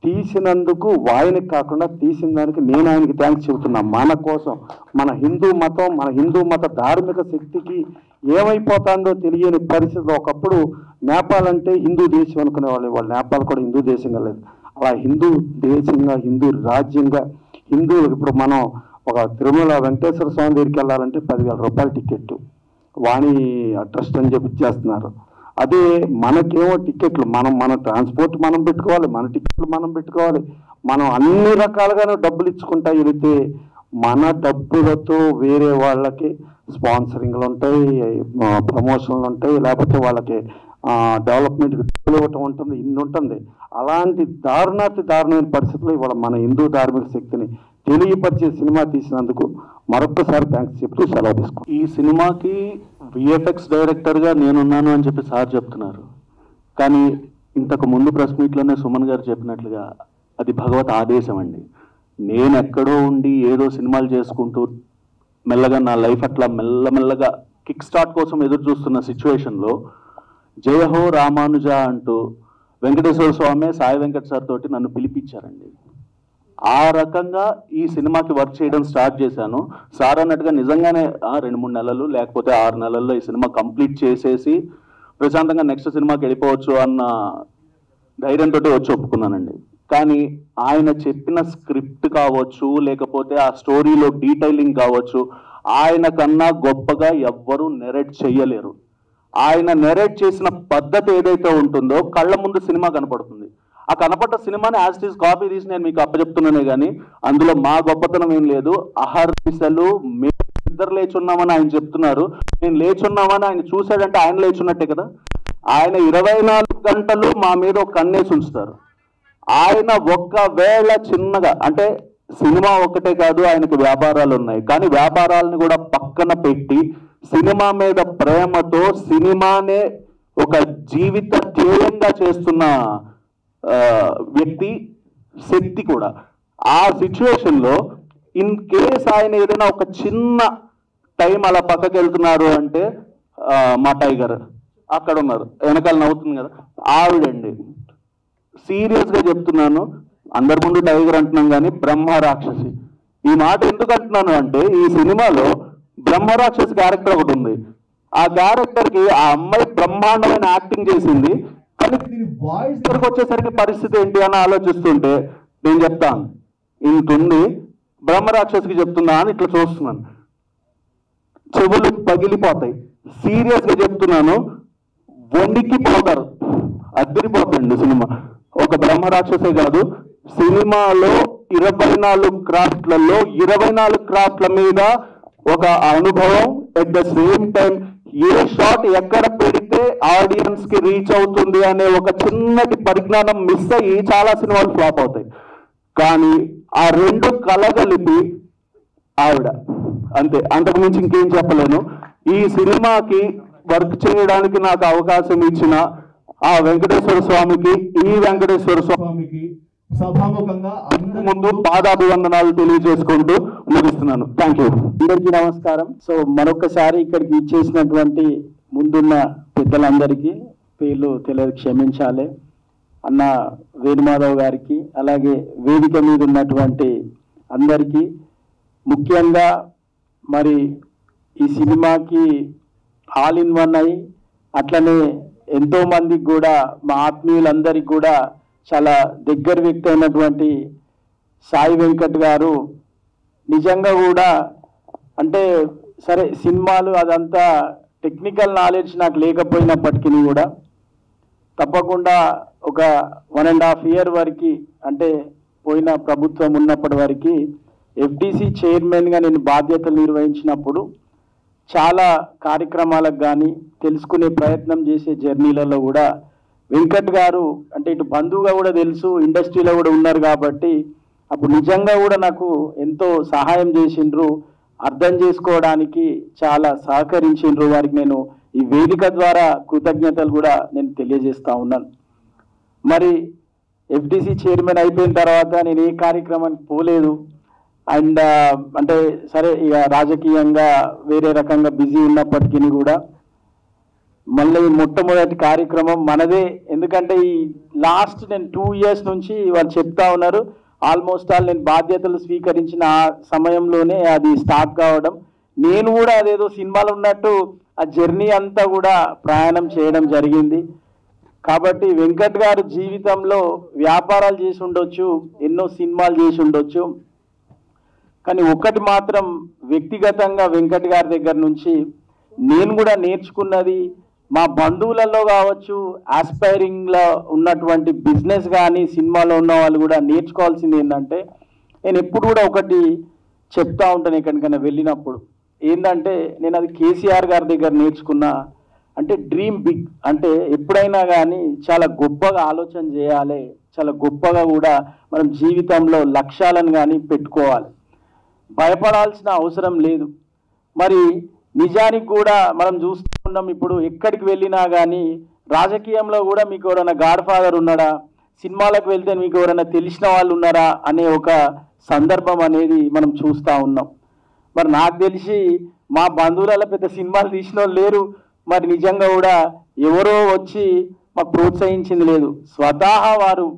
తీసినందుకు ఆయనకి కాకుండా తీసిన దానికి నేను ఆయనకి థ్యాంక్స్ చెబుతున్నా. మన కోసం, మన హిందూ మతం, మన హిందూ మత ధార్మిక శక్తికి ఏమైపోతుందో తెలియని పరిస్థితిలో ఒకప్పుడు నేపాల్ అంటే హిందూ దేశం అనుకునేవాళ్ళు. వాళ్ళు నేపాల్ కూడా హిందూ దేశంగా లేదు. అలా హిందూ దేశంగా, హిందూ రాజ్యంగా, హిందువులకు ఇప్పుడు మనం ఒక తిరుమల వెంకటేశ్వర స్వామి దగ్గరికి వెళ్ళాలంటే 10,000 రూపాయల టికెట్ వాణి ట్రస్ట్ అని చెప్పి చేస్తున్నారు. అదే మనకేమో టికెట్లు మన ట్రాన్స్పోర్ట్ మనం పెట్టుకోవాలి, మన టికెట్లు మనం పెట్టుకోవాలి, మనం అన్ని రకాలుగానే డబ్బులు ఇచ్చుకుంటా వెళితే మన డబ్బులతో వేరే వాళ్ళకి స్పాన్సరింగ్లు ఉంటాయి, ప్రమోషన్లు ఉంటాయి, లేకపోతే వాళ్ళకి డెవలప్మెంట్కి డబ్బులు ఇవ్వటం ఉంటుంది, ఇన్ని ఉంటుంది. అలాంటి దారుణమైన పరిస్థితుల్లో ఇవాళ మన హిందూ ధార్మిక శక్తిని తెలియపరిచే సినిమా తీసినందుకు మరొకసారి థ్యాంక్స్ చెప్తూ సెలవు తీసుకో. ఈ సినిమాకి విఎఫ్ఎక్స్ డైరెక్టర్గా నేనున్నాను అని చెప్పి సార్ చెప్తున్నారు, కానీ ఇంతకు ముందు ప్రెస్ మీట్లోనే సుమన్ గారు చెప్పినట్లుగా అది భగవత్ ఆదేశం అండి. నేను ఎక్కడో ఉండి ఏదో సినిమాలు చేసుకుంటూ మెల్లగా నా లైఫ్ అట్లా మెల్లమెల్లగా కిక్ స్టార్ట్ కోసం ఎదురు చూస్తున్న సిచ్యువేషన్లో జయహో రామానుజ అంటూ వెంకటేశ్వర స్వామి సాయి వెంకట్ సార్ తోటి నన్ను పిలిపించారండి. ఆ రకంగా ఈ సినిమాకి వర్క్ చేయడం స్టార్ట్ చేశాను. సార్ అన్నట్టుగా నిజంగానే 2-3 నెలలు లేకపోతే 6 నెలల్లో ఈ సినిమా కంప్లీట్ చేసేసి ప్రశాంతంగా నెక్స్ట్ సినిమాకి వెళ్ళిపోవచ్చు అన్న ధైర్యంతో వచ్చి ఒప్పుకున్నానండి. కానీ ఆయన చెప్పిన స్క్రిప్ట్ కావచ్చు, లేకపోతే ఆ స్టోరీలో డీటెయిలింగ్ కావచ్చు, ఆయన కన్నా గొప్పగా ఎవ్వరూ నెరేట్ చెయ్యలేరు. ఆయన నెరేట్ చేసిన పద్ధతి ఏదైతే ఉంటుందో కళ్ళ ముందు సినిమా కనపడుతుంది. ఆ కనపడ్డ సినిమాని యాజ్ ఇట్ ఈస్ కాపీ తీసి నేను మీకు అప్పచెప్తున్నానే కానీ అందులో మా గొప్పతనం ఏం లేదు. అహర్నిశలు మేము ఇద్దరు లేచున్నామని ఆయన చెప్తున్నారు, నేను లేచున్నామని ఆయన చూశాడంటే ఆయన లేచున్నట్టే కదా. ఆయన 24 గంటలు మా మీద ఒక కన్నేసి ఉంచుతారు. ఆయన ఒక్కవేళ చిన్నగా అంటే సినిమా ఒక్కటే కాదు, ఆయనకు వ్యాపారాలు ఉన్నాయి, కానీ వ్యాపారాలను కూడా పక్కన పెట్టి సినిమా మీద ప్రేమతో సినిమానే ఒక జీవిత ధ్యేయంగా చేస్తున్న వ్యక్తి, శక్తి కూడా. ఆ సిచ్యువేషన్లో ఇన్ కేస్ ఆయన ఏదైనా ఒక చిన్న టైం అలా పక్కకి వెళ్తున్నారు అంటే మా టైగర్ అక్కడ ఉన్నారు, వెనకాల నవ్వుతుంది కదా ఆవిడండి. సీరియస్గా చెప్తున్నాను, అందరి ముందు టైగర్ అంటున్నాం కానీ బ్రహ్మ రాక్షసి. ఈ మాట ఎందుకు అంటున్నాను అంటే ఈ సినిమాలో బ్రహ్మ రాక్షసి క్యారెక్టర్ ఒకటి ఉంది. ఆ క్యారెక్టర్కి ఆ అమ్మాయి బ్రహ్మాండమైన యాక్టింగ్ చేసింది, కానీ వాయిస్ దగ్గరకు వచ్చేసరికి పరిస్థితి ఏంటి అని ఆలోచిస్తుంటే నేను చెప్తాను ఇంతుంది బ్రహ్మ రాక్షసికి చెప్తుందా అని ఇట్లా చూస్తున్నాను, చెవులు పగిలిపోతాయి. సీరియస్గా చెప్తున్నాను, వండికిపోతారు, అద్దరిపోతాయండి సినిమా. ఒక బ్రహ్మ రాక్షసే కాదు, సినిమాలో 24 క్రాఫ్ట్లలో 24 క్రాఫ్ట్ల మీద ఒక అనుభవం. At the same time A shot ఎక్కడ పెడితే ఆడియన్స్ కి రీచ్ అవుతుంది అనే ఒక చిన్నటి పరిజ్ఞానం మిస్ అయ్యి చాలా సినిమాలు ఫ్లాప్ అవుతాయి. కానీ ఆ రెండు కలగలిపి ఆవిడ అంతే, అంతకు మించి ఇంకేం చెప్పలేను. ఈ సినిమాకి వర్క్ చేయడానికి నాకు అవకాశం ఇచ్చిన ఆ వెంకటేశ్వర స్వామికి, ఈ వెంకటేశ్వర స్వామికి సభాముఖంగా ముందు పాదాభివందనాలు తెలియజేసుకుంటూ ముగిస్తున్నాను. Thank you. అందరికీ నమస్కారం. సో మరొకసారి ఇక్కడికి ఇచ్చేసినటువంటి ముందున్న పెద్దలందరికీ పేర్లు తెలియదు, క్షమించాలి. అన్న వేణుమాధవ్ గారికి, అలాగే వేదిక మీద ఉన్నటువంటి అందరికీ, ముఖ్యంగా మరి ఈ సినిమాకి ఆల్ ఇన్ వన్ అయి అట్లనే ఎంతో మందికి కూడా మా ఆత్మీయులందరికీ కూడా చాలా దగ్గర వ్యక్తి అయినటువంటి సాయి వెంకట్ గారు నిజంగా కూడా అంటే సరే సినిమాలు అదంతా టెక్నికల్ నాలెడ్జ్ నాకు లేకపోయినప్పటికీ కూడా తప్పకుండా ఒక 1.5 year వరకు అంటే పోయిన ప్రభుత్వం ఉన్నప్పటి వరకు FDC చైర్మన్గా నేను బాధ్యతలు నిర్వహించినప్పుడు చాలా కార్యక్రమాలకు కానీ తెలుసుకునే ప్రయత్నం చేసే జర్నీలలో కూడా వెంకట్ గారు అంటే ఇటు బంధువుగా కూడా తెలుసు, ఇండస్ట్రీలో కూడా ఉన్నారు కాబట్టి అప్పుడు నిజంగా కూడా నాకు ఎంతో సహాయం చేసిండ్రు, అర్థం చేసుకోవడానికి చాలా సహకరించిండ్రు. వారికి నేను ఈ వేదిక ద్వారా కృతజ్ఞతలు కూడా నేను తెలియజేస్తా ఉన్నాను. మరి ఎఫ్డిసి చైర్మన్ అయిపోయిన తర్వాత నేను ఏ కార్యక్రమానికి పోలేదు. అండ్ అంటే సరే ఇక రాజకీయంగా వేరే రకంగా బిజీ ఉన్నప్పటికీ కూడా మళ్ళీ మొట్టమొదటి కార్యక్రమం మనదే. ఎందుకంటే ఈ లాస్ట్ నేను 2 years నుంచి వాళ్ళు చెప్తా ఉన్నారు, ఆల్మోస్ట్ ఆల్ నేను బాధ్యతలు స్వీకరించిన ఆ సమయంలోనే అది స్టార్ట్ కావడం. నేను కూడా అదేదో సినిమాలో ఉన్నట్టు ఆ జర్నీ అంతా కూడా ప్రయాణం చేయడం జరిగింది. కాబట్టి వెంకట్ గారు జీవితంలో వ్యాపారాలు చేసి ఉండొచ్చు, ఎన్నో సినిమాలు చేసి ఉండొచ్చు, కానీ ఒకటి మాత్రం వ్యక్తిగతంగా వెంకట్ గారి దగ్గర నుంచి నేను కూడా నేర్చుకున్నది, మా బంధువులలో కావచ్చు, ఆస్పైరింగ్లో ఉన్నటువంటి బిజినెస్ కానీ సినిమాలో ఉన్న వాళ్ళు కూడా నేర్చుకోవాల్సింది ఏంటంటే, నేను ఎప్పుడు కూడా ఒకటి చెప్తా ఉంటాను ఎక్కడికైనా వెళ్ళినప్పుడు, ఏంటంటే నేను అది కేసీఆర్ గారి దగ్గర నేర్చుకున్నా. అంటే డ్రీమ్ బిగ్, అంటే ఎప్పుడైనా కానీ చాలా గొప్పగా ఆలోచన చేయాలి, చాలా గొప్పగా కూడా మనం జీవితంలో లక్ష్యాలను కానీ పెట్టుకోవాలి, భయపడాల్సిన అవసరం లేదు. మరి నిజానికి కూడా మనం చూస్తూ ఉన్నాం, ఇప్పుడు ఎక్కడికి వెళ్ళినా కానీ రాజకీయంలో కూడా మీకు ఎవరైనా గాడ్ ఫాదర్ ఉన్నాడా, సినిమాలకు వెళ్తే మీకు ఎవరైనా తెలిసిన వాళ్ళు ఉన్నారా అనే ఒక సందర్భం అనేది మనం చూస్తూ ఉన్నాం. మరి నాకు తెలిసి మా బంధువులలో పెద్ద సినిమాలు తీసిన వాళ్ళు లేరు, మరి నిజంగా కూడా ఎవరో వచ్చి మాకు ప్రోత్సహించింది లేదు. స్వతహా వారు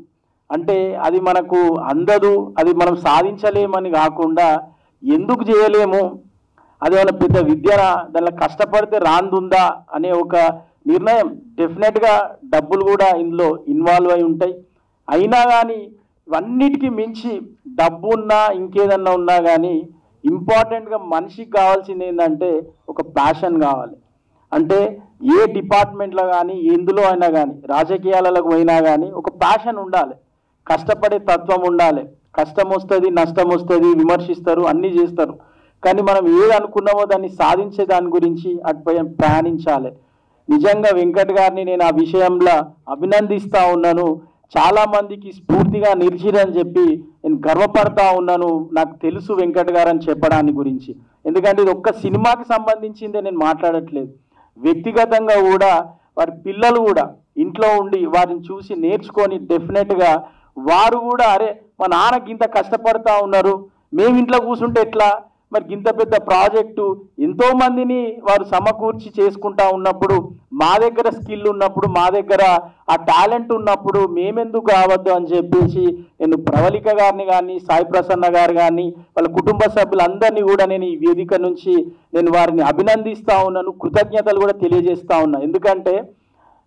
అంటే అది మనకు అందదు, అది మనం సాధించలేమని కాకుండా ఎందుకు చేయలేము, అదేమైనా పెద్ద విద్యనా, దానిలో కష్టపడితే రాందుందా అనే ఒక నిర్ణయం. డెఫినెట్గా డబ్బులు కూడా ఇందులో ఇన్వాల్వ్ అయి ఉంటాయి. అయినా కానీ ఇవన్నిటికీ మించి డబ్బు ఉన్నా ఇంకేదన్నా ఉన్నా కానీ ఇంపార్టెంట్గా మనిషికి కావాల్సింది ఏంటంటే ఒక ప్యాషన్ కావాలి. అంటే ఏ డిపార్ట్మెంట్లో కానీ ఎందులో అయినా కానీ రాజకీయాలకు పోయినా కానీ ఒక ప్యాషన్ ఉండాలి, కష్టపడే తత్వం ఉండాలి. కష్టం వస్తుంది, నష్టం వస్తుంది, విమర్శిస్తారు, అన్నీ చేస్తారు, కానీ మనం ఏది అనుకున్నామో దాన్ని సాధించే దాని గురించి అటుపై ప్రయాణించాలి. నిజంగా వెంకట్ గారిని నేను ఆ విషయంలో అభినందిస్తూ ఉన్నాను. చాలామందికి స్ఫూర్తిగా నిలిచిరని చెప్పి నేను గర్వపడతా ఉన్నాను. నాకు తెలుసు వెంకట్ గారు అని చెప్పడానికి గురించి, ఎందుకంటే ఇది ఒక్క సినిమాకి సంబంధించిందే నేను మాట్లాడట్లేదు. వ్యక్తిగతంగా కూడా వారి పిల్లలు కూడా ఇంట్లో ఉండి వారిని చూసి నేర్చుకొని డెఫినెట్గా వారు కూడా అరే మా నాన్నకి ఇంత కష్టపడతా ఉన్నారు, మేము ఇంట్లో కూర్చుంటే ఎట్లా, మరి ఇంత పెద్ద ప్రాజెక్టు ఎంతో మందిని వారు సమకూర్చి చేసుకుంటా ఉన్నప్పుడు, మా దగ్గర స్కిల్ ఉన్నప్పుడు, మా దగ్గర ఆ టాలెంట్ ఉన్నప్పుడు మేమెందుకు కావద్దు అని చెప్పేసి నేను ప్రవళిక గారిని కానీ, సాయి ప్రసన్న గారు కానీ, వాళ్ళ కుటుంబ సభ్యులందరినీ కూడా నేను ఈ వేదిక నుంచి నేను వారిని అభినందిస్తూ ఉన్నాను, కృతజ్ఞతలు కూడా తెలియజేస్తా ఉన్నా. ఎందుకంటే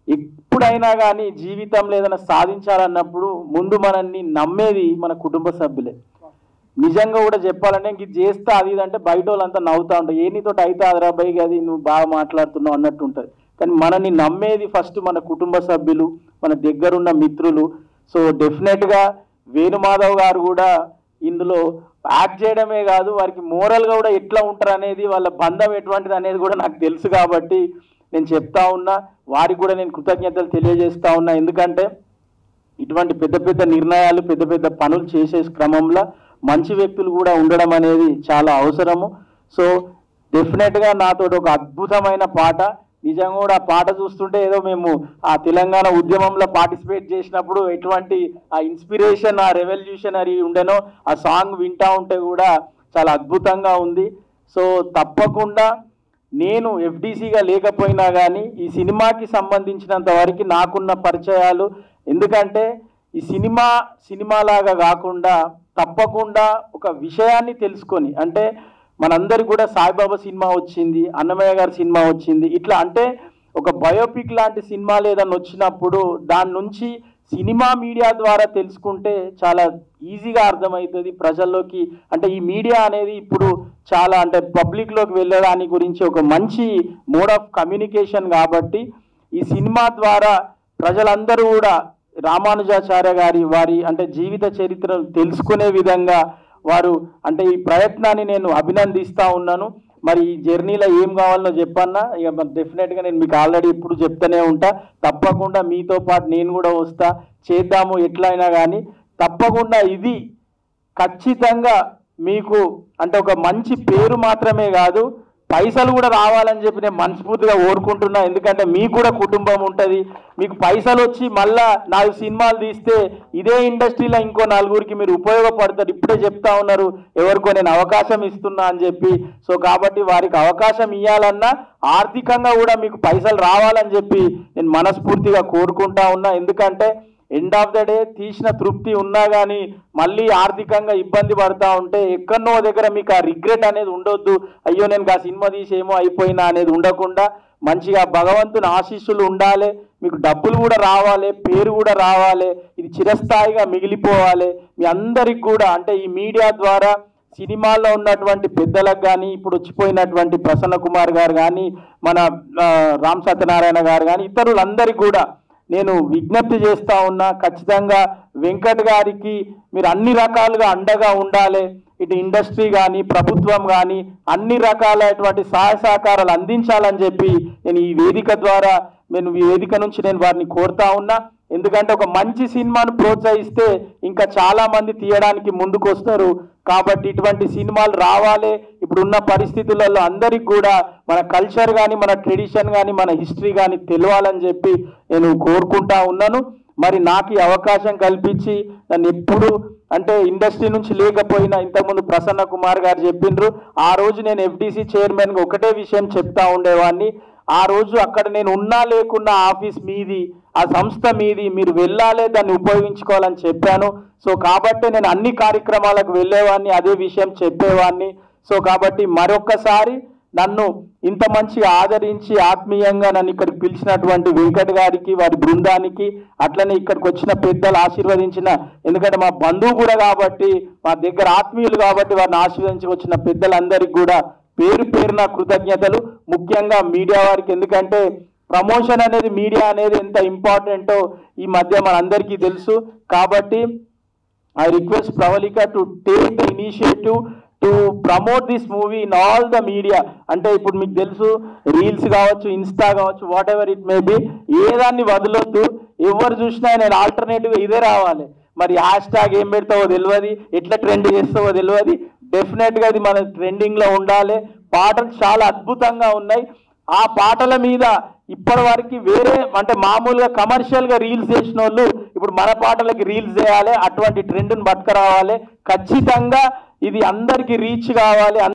ఎప్పుడైనా కానీ జీవితంలో ఏదైనా సాధించాలన్నప్పుడు ముందు మనల్ని నమ్మేది మన కుటుంబ సభ్యులే. నిజంగా కూడా చెప్పాలంటే ఇంక ఇది చేస్తా అది ఇదంటే బయట వాళ్ళంతా నవ్వుతూ ఉంటారు, ఏ నీతోటి అయితే అదరాబాయి అది నువ్వు బాగా మాట్లాడుతున్నావు అన్నట్టు ఉంటుంది. కానీ మనల్ని నమ్మేది ఫస్ట్ మన కుటుంబ సభ్యులు, మన దగ్గరున్న మిత్రులు. సో డెఫినెట్గా వేణుమాధవ్ గారు కూడా ఇందులో యాక్ట్ చేయడమే కాదు, వారికి మోరల్గా కూడా ఎట్లా ఉంటారు అనేది, వాళ్ళ బంధం ఎటువంటిది అనేది కూడా నాకు తెలుసు. కాబట్టి నేను చెప్తా ఉన్నా, వారికి కూడా నేను కృతజ్ఞతలు తెలియజేస్తా ఉన్నా. ఎందుకంటే ఇటువంటి పెద్ద పెద్ద నిర్ణయాలు, పెద్ద పెద్ద పనులు చేసే క్రమంలో మంచి వ్యక్తులు కూడా ఉండడం అనేది చాలా అవసరము. సో డెఫినెట్గా నాతో ఒక అద్భుతమైన పాట, నిజంగా కూడా ఆ పాట చూస్తుంటే ఏదో మేము ఆ తెలంగాణ ఉద్యమంలో పార్టిసిపేట్ చేసినప్పుడు ఎటువంటి ఆ ఇన్స్పిరేషన్, ఆ రెవల్యూషనరీ ఉండేనో ఆ సాంగ్ వింటా ఉంటే కూడా చాలా అద్భుతంగా ఉంది. సో తప్పకుండా నేను ఎఫ్డీసీగా లేకపోయినా కానీ ఈ సినిమాకి సంబంధించినంత వరకు నాకున్న పరిచయాలు, ఎందుకంటే ఈ సినిమాలాగా కాకుండా తప్పకుండా ఒక విషయాన్ని తెలుసుకొని, అంటే మనందరికి కూడా సాయిబాబా సినిమా వచ్చింది, అన్నమయ్య గారి సినిమా వచ్చింది, ఇట్లా అంటే ఒక బయోపిక్ లాంటి సినిమాలు ఏదన్నా వచ్చినప్పుడు దాని నుంచి సినిమా మీడియా ద్వారా తెలుసుకుంటే చాలా ఈజీగా అర్థమవుతుంది ప్రజల్లోకి. అంటే ఈ మీడియా అనేది ఇప్పుడు చాలా అంటే పబ్లిక్లోకి వెళ్ళడానికి గురించి ఒక మంచి మోడ్ ఆఫ్ కమ్యూనికేషన్. కాబట్టి ఈ సినిమా ద్వారా ప్రజలందరూ కూడా రామానుజాచార్య గారి వారి అంటే జీవిత చరిత్రను తెలుసుకునే విధంగా వారు అంటే ఈ ప్రయత్నాన్ని నేను అభినందిస్తూ ఉన్నాను. మరి ఈ జర్నీలో ఏం కావాలో చెప్పన్నా, ఇక డెఫినెట్గా నేను మీకు ఆల్రెడీ ఇప్పుడు చెప్తూనే ఉంటా. తప్పకుండా మీతో పాటు నేను కూడా వస్తా, చేద్దాము ఎట్లయినా కానీ. తప్పకుండా ఇది ఖచ్చితంగా మీకు అంటే ఒక మంచి పేరు మాత్రమే కాదు, పైసలు కూడా రావాలని చెప్పి నేను మనస్ఫూర్తిగా కోరుకుంటున్నా. ఎందుకంటే మీకు కూడా కుటుంబం ఉంటుంది, మీకు పైసలు వచ్చి మళ్ళా 4 సినిమాలు తీస్తే ఇదే ఇండస్ట్రీలో ఇంకో 4గురికి మీరు ఉపయోగపడతారు. ఇప్పుడే చెప్తా ఉన్నారు ఎవరికో నేను అవకాశం ఇస్తున్నా అని చెప్పి. సో కాబట్టి వారికి అవకాశం ఇవ్వాలన్నా ఆర్థికంగా కూడా మీకు పైసలు రావాలని చెప్పి నేను మనస్ఫూర్తిగా కోరుకుంటా ఉన్నా. ఎందుకంటే ఎండ్ ఆఫ్ ద డే తీసిన తృప్తి ఉన్నా కానీ మళ్ళీ ఆర్థికంగా ఇబ్బంది పడతా ఉంటే ఎక్కడనో దగ్గర మీకు ఆ రిగ్రెట్ అనేది ఉండొద్దు. అయ్యో నేను ఆ సినిమా తీసేమో అయిపోయినా అనేది ఉండకుండా మంచిగా భగవంతుని ఆశీస్సులు ఉండాలి, మీకు డబ్బులు కూడా రావాలి, పేరు కూడా రావాలి, ఇది చిరస్థాయిగా మిగిలిపోవాలి. మీ అందరికి కూడా అంటే ఈ మీడియా ద్వారా సినిమాల్లో ఉన్నటువంటి పెద్దలకు కానీ, ఇప్పుడు వచ్చిపోయినటువంటి ప్రసన్న కుమార్ గారు కానీ, మన రామ్ సత్యనారాయణ గారు కానీ, ఇతరులందరికీ కూడా నేను విజ్ఞప్తి చేస్తా ఉన్నా. ఖచ్చితంగా వెంకట్ గారికి మీరు అన్ని రకాలుగా అండగా ఉండాలి. ఇటు ఇండస్ట్రీ కానీ ప్రభుత్వం కానీ అన్ని రకాలైనటువంటి సహాయ సహకారాలు అందించాలని చెప్పి నేను ఈ వేదిక ద్వారా ఈ వేదిక నుంచి నేను వారిని కోరుతా ఉన్నా. ఎందుకంటే ఒక మంచి సినిమాను ప్రోత్సహిస్తే ఇంకా చాలా మంది తీయడానికి ముందుకు వస్తారు. కాబట్టి ఇటువంటి సినిమాలు రావాలి. ఇప్పుడున్న పరిస్థితులలో అందరికి కూడా మన కల్చర్ కానీ, మన ట్రెడిషన్ కానీ, మన హిస్టరీ కానీ తెలియాలని చెప్పి నేను కోరుకుంటా ఉన్నాను. మరి నాకు ఈ అవకాశం కల్పించి నన్ను ఎప్పుడు అంటే ఇండస్ట్రీ నుంచి లేకపోయినా, ఇంతకుముందు ప్రసన్న కుమార్ గారు చెప్పిండ్రు, ఆ రోజు నేను ఎఫ్డిసి చైర్మన్గా ఒకటే విషయం చెప్తా ఉండేవాడిని. ఆ రోజు అక్కడ నేను ఉన్నా లేకున్నా ఆఫీస్ మీది, ఆ సంస్థ మీది, మీరు వెళ్ళాలి, దాన్ని ఉపయోగించుకోవాలని చెప్పాను. సో కాబట్టి నేను అన్ని కార్యక్రమాలకు వెళ్ళేవాడిని, అదే విషయం చెప్పేవాడిని. సో కాబట్టి మరొక్కసారి నన్ను ఇంత మంచిగా ఆదరించి ఆత్మీయంగా నన్ను ఇక్కడికి పిలిచినటువంటి వెంకట్ గారికి, వారి బృందానికి, అట్లనే ఇక్కడికి వచ్చిన పెద్దలు ఆశీర్వదించిన, ఎందుకంటే మా బంధువు కూడా కాబట్టి, మా దగ్గర ఆత్మీయులు కాబట్టి వారిని ఆశీర్వదించి వచ్చిన పెద్దలందరికీ కూడా పేరు పేరున కృతజ్ఞతలు. ముఖ్యంగా మీడియా వారికి, ఎందుకంటే ప్రమోషన్ అనేది మీడియా అనేది ఎంత ఇంపార్టెంటో ఈ మధ్య మనందరికీ తెలుసు. కాబట్టి I request Pravallika to take the initiative to promote this movie in all the media. అంటే ఇప్పుడు మీకు తెలుసు రీల్స్ కావచ్చు, ఇన్స్టా కావచ్చు, whatever it may be, ఏదాన్ని వదలొద్దు. ఎవరు చూసినా నేను ఆల్టర్నేటివ్ ఇదే రావాలి. మరి హ్యాష్ ట్యాగ్ ఏం పెడతావో తెలియదు, ఎట్లా ట్రెండ్ చేస్తావో తెలియదు. డెఫినెట్గా అది మన ట్రెండింగ్లో ఉండాలి. పాటలు చాలా అద్భుతంగా ఉన్నాయి. ఆ పాటల మీద ఇప్పటి వరకు వేరే అంటే మామూలుగా కమర్షియల్గా రీల్స్ చేసిన వాళ్ళు ఇప్పుడు మన పాటలకి రీల్స్ చేయాలి. అటువంటి ట్రెండ్ని పట్టుకురావాలి. ఖచ్చితంగా ఇది అందరికీ రీచ్ కావాలి.